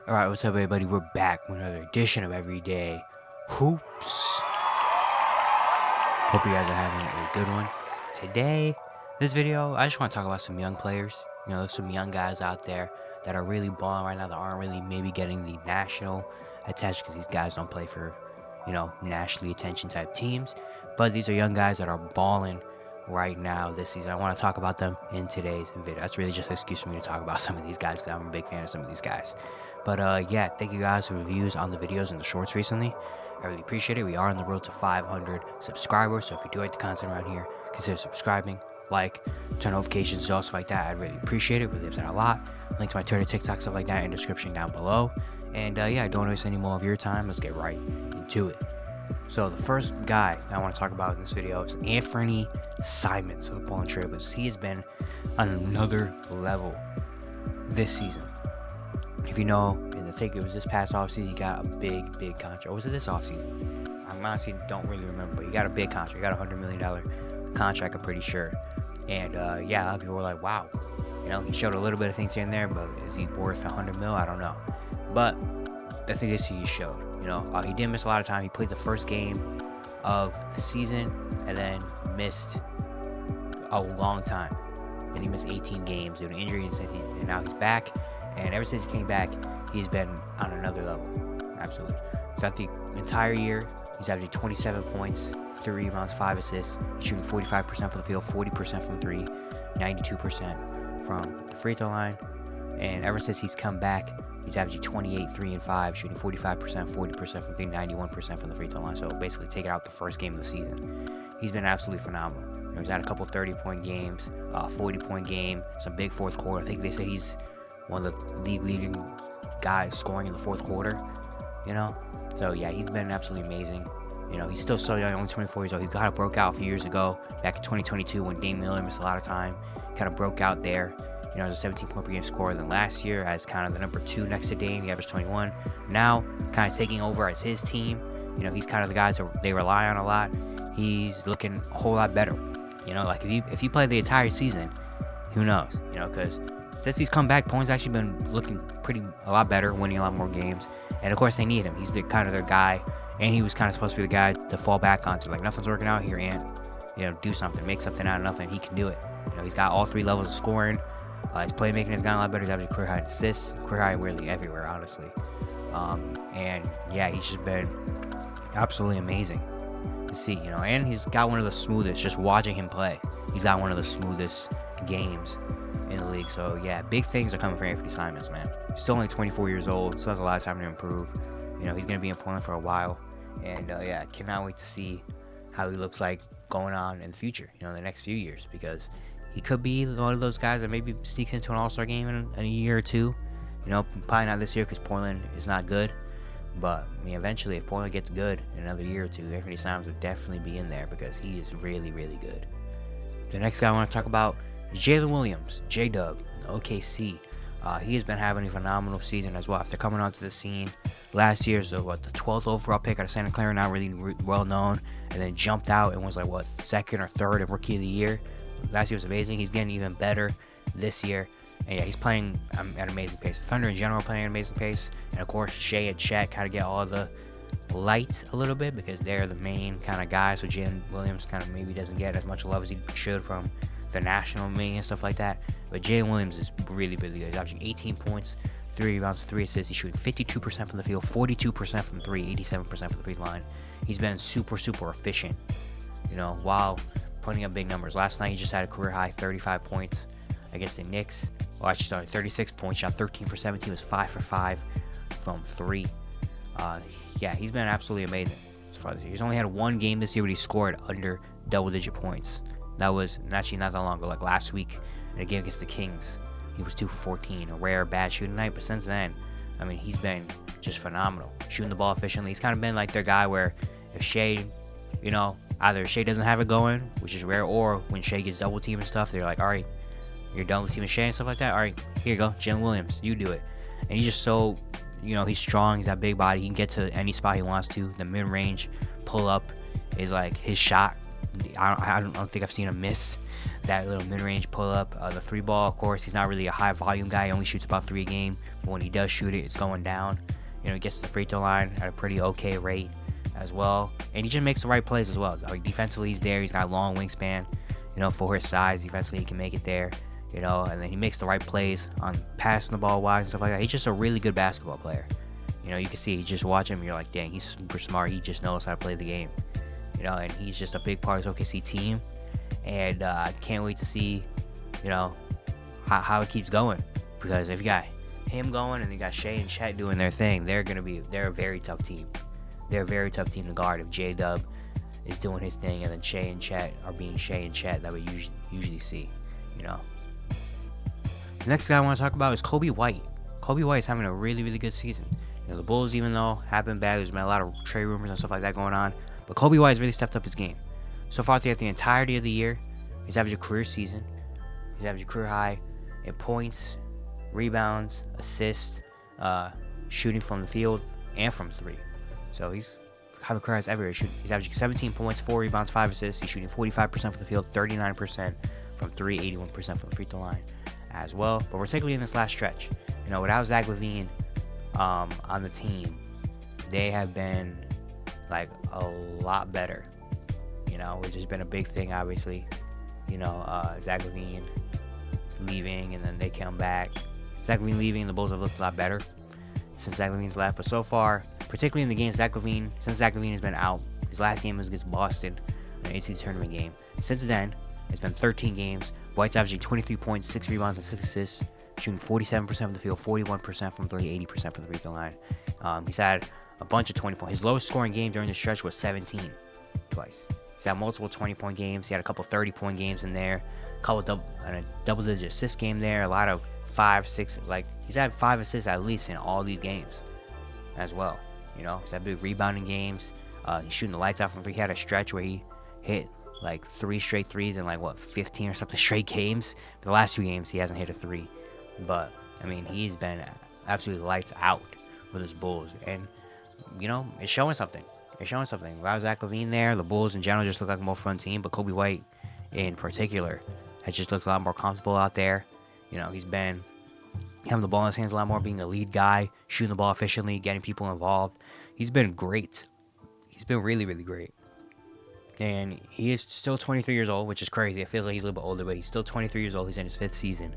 Alright, what's up everybody? We're back with another edition of Everyday Hoops. Hope you guys are having a good one. Today, this video, I just want to talk about some young players. You know, there's some young guys out there that are really balling right now that aren't really maybe getting the national attention because these guys don't play for, nationally attention type teams. But these are young guys that are balling right now this season. I want to talk about them in today's video. That's really just an excuse for me to talk about some of these guys because I'm a big fan of some of these guys. But yeah, thank you guys for the views on the videos and the shorts recently. I really appreciate it. We are on the road to 500 subscribers, so if you do like the content around here, consider subscribing, like, turn notifications, stuff like that. I'd really appreciate it. Really helps out a lot. Link to my Twitter, TikTok, stuff like that in the description down below. And yeah, I don't waste any more of your time. Let's get right into it. So the first guy I want to talk about in this video is Anthony Simons of the Portland Trail Blazers. He has been on another level this season. If you know, I think it was this past offseason, he got a big contract. Or was it this offseason? I honestly don't really remember, but he got a big contract. He got a $100 million contract, I'm pretty sure. And yeah, a lot of people were like, wow. You know, he showed a little bit of things here and there, but is he worth $100 million? I don't know. But I think this he showed. You know, he didn't miss a lot of time. He played the first game of the season and then missed a long time. And he missed 18 games due to injury, and now he's back. And ever since he came back, he's been on another level. Absolutely. Throughout the entire year, he's averaging 27 points, 3 rebounds, 5 assists. He's shooting 45% from the field, 40% from 3, 92% from the free throw line. And ever since he's come back, he's averaging 28, 3, and 5, shooting 45%, 40% from 3, 91% from the free throw line. So basically taking out the first game of the season. He's been absolutely phenomenal. You know, he's had a couple 30-point games, 40-point game, some big fourth quarter. I think they say he's one of the leading guys scoring in the fourth quarter, you know? So, yeah, he's been absolutely amazing. You know, he's still so young, only 24 years old. He kind of broke out a few years ago, back in 2022 when Dame Lillard missed a lot of time. Kind of broke out there, you know, as a 17-point per game scorer. Then last year, as kind of the number 2 next to Dame, he averaged 21. Now, kind of taking over as his team. You know, he's kind of the guys that they rely on a lot. He's looking a whole lot better. You know, like if you play the entire season, who knows? You know, because since he's come back, Portland's actually been looking a lot better, winning a lot more games. And of course, they need him. He's kind of their guy, and he was kind of supposed to be the guy to fall back onto. Like, nothing's working out here, Ant. You know, do something, make something out of nothing. He can do it. You know, he's got all 3 levels of scoring. His playmaking has gotten a lot better. He's averaging career high in assists, career high really everywhere, honestly. And yeah, he's just been absolutely amazing to see. You know, and he's got one of the smoothest. Just watching him play, he's got one of the smoothest games in the league. So yeah, big things are coming for Anthony Simons, man. He's still only 24 years old, still has a lot of time to improve. You know, he's gonna be in Portland for a while, and yeah, cannot wait to see how he looks like going on in the future. You know, the next few years, because he could be one of those guys that maybe sneaks into an All-Star game in a year or two. You know, probably not this year because Portland is not good. But I mean, eventually, if Portland gets good in another year or two, Anthony Simons would definitely be in there because he is really good. The next guy I want to talk about is Jaylen Williams, J-Dub, OKC. He has been having a phenomenal season as well. After coming onto the scene last year, so the 12th overall pick out of Santa Clara, not really well known, and then jumped out and was like 2nd or 3rd in Rookie of the Year. Last year was amazing. He's getting even better this year. And yeah, he's playing at an amazing pace. The Thunder in general are playing at an amazing pace. And of course, Shea and Chet kind of get all the light a little bit because they're the main kind of guys. So Jaylen Williams kind of maybe doesn't get as much love as he should from the national media and stuff like that. But Jaylen Williams is really good. He's averaging 18 points, 3 rebounds, 3 assists. He's shooting 52% from the field, 42% from 3, 87% from the free line. He's been super efficient, you know, while putting up big numbers. Last night, he just had a career high 35 points against the Knicks. Well, actually, sorry, 36 points. Shot 13 for 17. Was 5 for 5 from 3. Yeah, he's been absolutely amazing so far this year. He's only had 1 game this year where he scored under double-digit points. That was actually not that long ago, like last week in a game against the Kings. He was 2 for 14, a rare bad shooting night. But since then, I mean, he's been just phenomenal, shooting the ball efficiently. He's kind of been like their guy where if Shea, you know, either Shea doesn't have it going, which is rare, or when Shea gets double teamed and stuff, they're like, all right, you're done with teaming Shea and stuff like that. All right, here you go, Jaylen Williams, you do it. And he's just so, you know, he's strong. He's got a big body. He can get to any spot he wants to. The mid-range pull-up is like his shot. I don't think I've seen him miss that little mid-range pull-up. The 3-ball, of course, he's not really a high-volume guy. He only shoots about 3 a game. But when he does shoot it, it's going down. He gets to the free throw line at a pretty okay rate as well. And he just makes the right plays as well. Like, defensively, he's there. He's got a long wingspan. For his size, defensively, he can make it there. And then he makes the right plays on passing the ball wise and stuff like that. He's just a really good basketball player. You can see, you just watch him, you're like, dang, he's super smart. He just knows how to play the game. And he's just a big part of his OKC team. And I can't wait to see, how it keeps going. Because if you got him going and you got Shea and Chet doing their thing, they're a very tough team. They're a very tough team to guard. If J-Dub is doing his thing and then Shea and Chet are being Shea and Chet that we usually see, The next guy I want to talk about is Kobe White. Kobe White is having a really, really good season. The Bulls, even though have been bad, there's been a lot of trade rumors and stuff like that going on. But Kobe White has really stepped up his game. So far throughout the entirety of the year, he's averaged a career season. He's averaged a career high in points, rebounds, assists, shooting from the field, and from 3. So he's having a career highs everywhere. He's averaging 17 points, 4 rebounds, 5 assists. He's shooting 45% from the field, 39% from 3, 81% from the free throw line as well. But particularly in this last stretch, without Zach LaVine on the team, they have been like a lot better, which has been a big thing, obviously. Zach LaVine leaving and then they come back. Zach LaVine leaving, the Bulls have looked a lot better since Zach LaVine's left. But so far, particularly in the games since Zach LaVine has been out, his last game was against Boston, an ACC tournament game. Since then, it's been 13 games. White's averaging 23 points, 6 rebounds, and 6 assists, shooting 47% from the field, 41% from 3, 80% from the free throw line. He's had a bunch of 20 points. His lowest scoring game during the stretch was 17 twice. He's had multiple 20-point games. He had a couple 30-point games in there, a double-digit assist game there, a lot of 5, 6. He's had 5 assists at least in all these games as well. He's had big rebounding games. He's shooting the lights out from 3. He had a stretch where he hit 3 straight threes in 15 or something straight games. The last 2 games he hasn't hit a 3, but he's been absolutely lights out with his Bulls, and it's showing something. Without Zach LaVine there, the Bulls in general just look like a more fun team, but Kobe White in particular has just looked a lot more comfortable out there. He's been having the ball in his hands a lot more, being a lead guy, shooting the ball efficiently, getting people involved. He's been great. He's been really, really great. And he is still 23 years old, which is crazy. It feels like he's a little bit older, but he's still 23 years old. He's in his 5th season.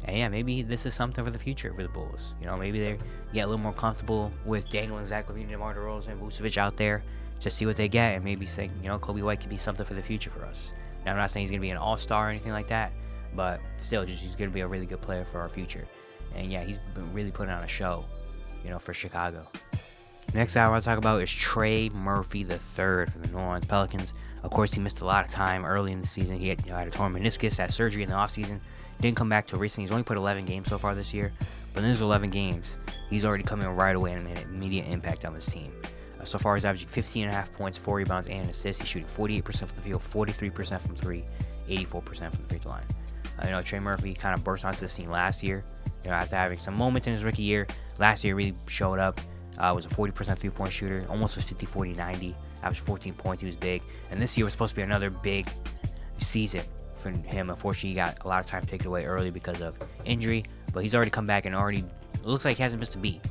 And yeah, maybe this is something for the future for the Bulls. Maybe they get a little more comfortable with dangling Zach LaVine, DeMar DeRozan, and Vucevic out there to see what they get, and maybe say, Kobe White could be something for the future for us. Now, I'm not saying he's going to be an all-star or anything like that, but still, he's going to be a really good player for our future. And yeah, he's been really putting on a show, for Chicago. Next guy I want to talk about is Trey Murphy III for the New Orleans Pelicans. Of course, he missed a lot of time early in the season. He had a torn meniscus, had surgery in the offseason. Didn't come back till recently. He's only put 11 games so far this year. But in those 11 games, he's already come in right away and made an immediate impact on this team. So far, he's averaging 15.5 points, 4 rebounds, and an assist. He's shooting 48% from the field, 43% from 3, 84% from the free throw line. Trey Murphy kind of burst onto the scene last year. After having some moments in his rookie year. Last year really showed up. Was a 40% 3-point shooter. Almost was 50, 40, 90. Averaged 14 points. He was big. And this year was supposed to be another big season for him. Unfortunately, he got a lot of time taken away early because of injury. But he's already come back and it looks like he hasn't missed a beat.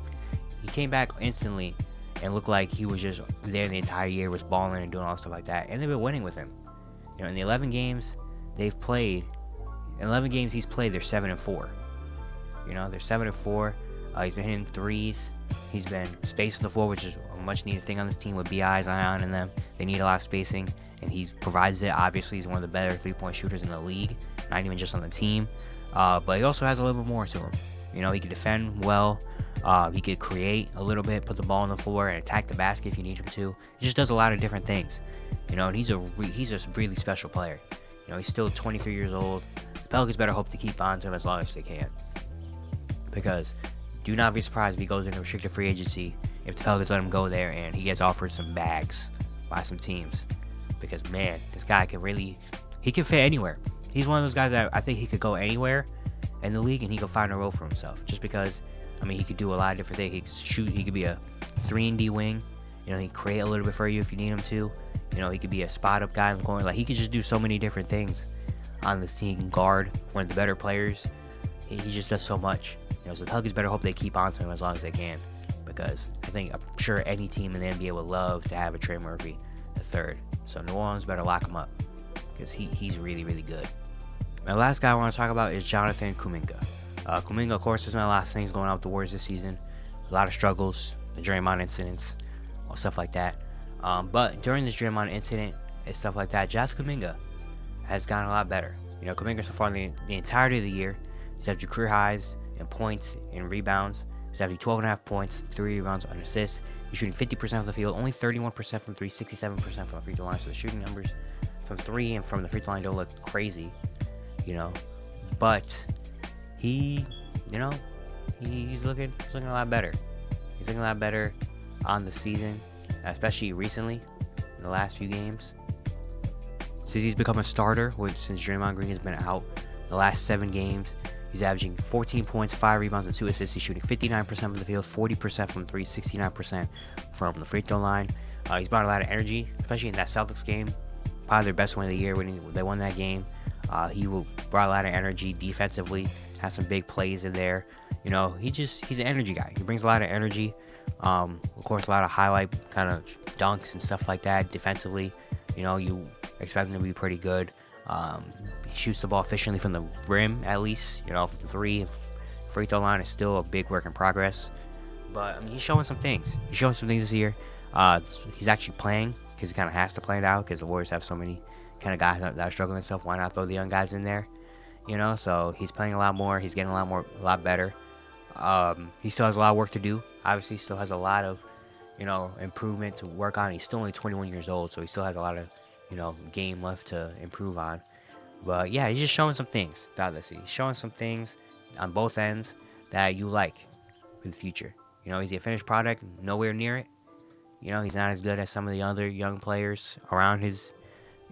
He came back instantly and looked like he was just there the entire year, was balling and doing all stuff like that. And they've been winning with him. In the 11 games he's played, they're 7-4. They're 7-4. He's been hitting threes. He's been spacing the floor, which is a much needed thing on this team with B.I., Zion, and them. They need a lot of spacing, and he provides it. Obviously, he's one of the better 3-point shooters in the league, not even just on the team. But he also has a little bit more to him. He can defend well. He could create a little bit, put the ball on the floor, and attack the basket if you need him to. He just does a lot of different things. And he's a really special player. He's still 23 years old. The Pelicans better hope to keep on to him as long as they can. Because do not be surprised if he goes into restricted free agency, if the Pelicans let him go there and he gets offered some bags by some teams. Because, man, this guy he can fit anywhere. He's one of those guys that I think he could go anywhere in the league and he could find a role for himself. Just because, he could do a lot of different things. He could shoot. He could be a 3-and-D wing. He can create a little bit for you if you need him to. You know, he could be a spot-up guy in the corner. Like, he could just do so many different things on this team. He can guard one of the better players. He just does so much. You know, so the Huskies better hope they keep on to him as long as they can, because I'm sure any team in the NBA would love to have a Trey Murphy III. So New Orleans better lock him up, because he's really, really good. My last guy I want to talk about is Jonathan Kuminga. Kuminga, of course, there's not a lot of things going on with the Warriors this season. A lot of struggles, the Draymond incidents, all stuff like that. But during this Draymond incident and stuff like that, Jonathan Kuminga has gotten a lot better. You know, Kuminga so far in the entirety of the year, he's having career highs in points and rebounds. He's having 12.5 points, 3 rebounds, and assists. He's shooting 50% from the field, only 31% from 3, 67% from the free throw line. So the shooting numbers from 3 and from the free throw line don't look crazy, you know. But he's looking a lot better. He's looking a lot better on the season, especially recently in the last few games. Since he's become a starter, since Draymond Green has been out, the last 7 games, he's averaging 14 points, 5 rebounds, and 2 assists. He's shooting 59% from the field, 40% from 3, 69% from the free throw line. He's brought a lot of energy, especially in that Celtics game, probably their best win of the year when they won that game. He brought a lot of energy defensively, has some big plays in there. You know, he's an energy guy. He brings a lot of energy. Of course, a lot of highlight kind of dunks and stuff like that defensively. You know, you expect him to be pretty good. He shoots the ball efficiently from the rim, at least. You know, from 3, free throw line is still a big work in progress. But I mean, he's showing some things. He's showing some things this year. He's actually playing, because he kind of has to play it out, because the Warriors have so many kind of guys that are struggling and stuff. Why not throw the young guys in there? You know, so he's playing a lot more. He's getting a lot better. He still has a lot of work to do. Obviously, he still has a lot of, you know, improvement to work on. He's still only 21 years old, so he still has a lot of, you know, game left to improve on. But yeah, he's just showing some things throughout this season. He's showing some things on both ends that you like for the future. You know, he's a finished product, nowhere near it. You know, he's not as good as some of the other young players around his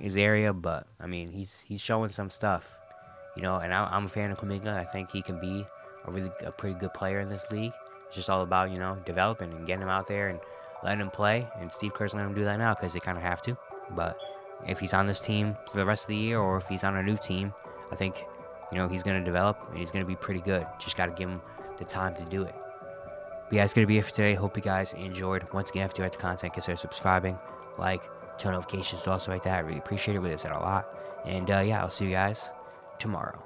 area, but I mean, he's showing some stuff. You know, and I'm a fan of Kuminga. I think he can be a pretty good player in this league. It's just all about, you know, developing and getting him out there and letting him play. And Steve Kerr's letting him do that now, because they kind of have to. But if he's on this team for the rest of the year, or if he's on a new team, I think, you know, he's going to develop and he's going to be pretty good. Just got to give him the time to do it. But yeah, it's going to be it for today. Hope you guys enjoyed. Once again, if you like the content, consider subscribing, like, turn notifications also like that. I really appreciate it. Really upset a lot. And yeah, I'll see you guys tomorrow.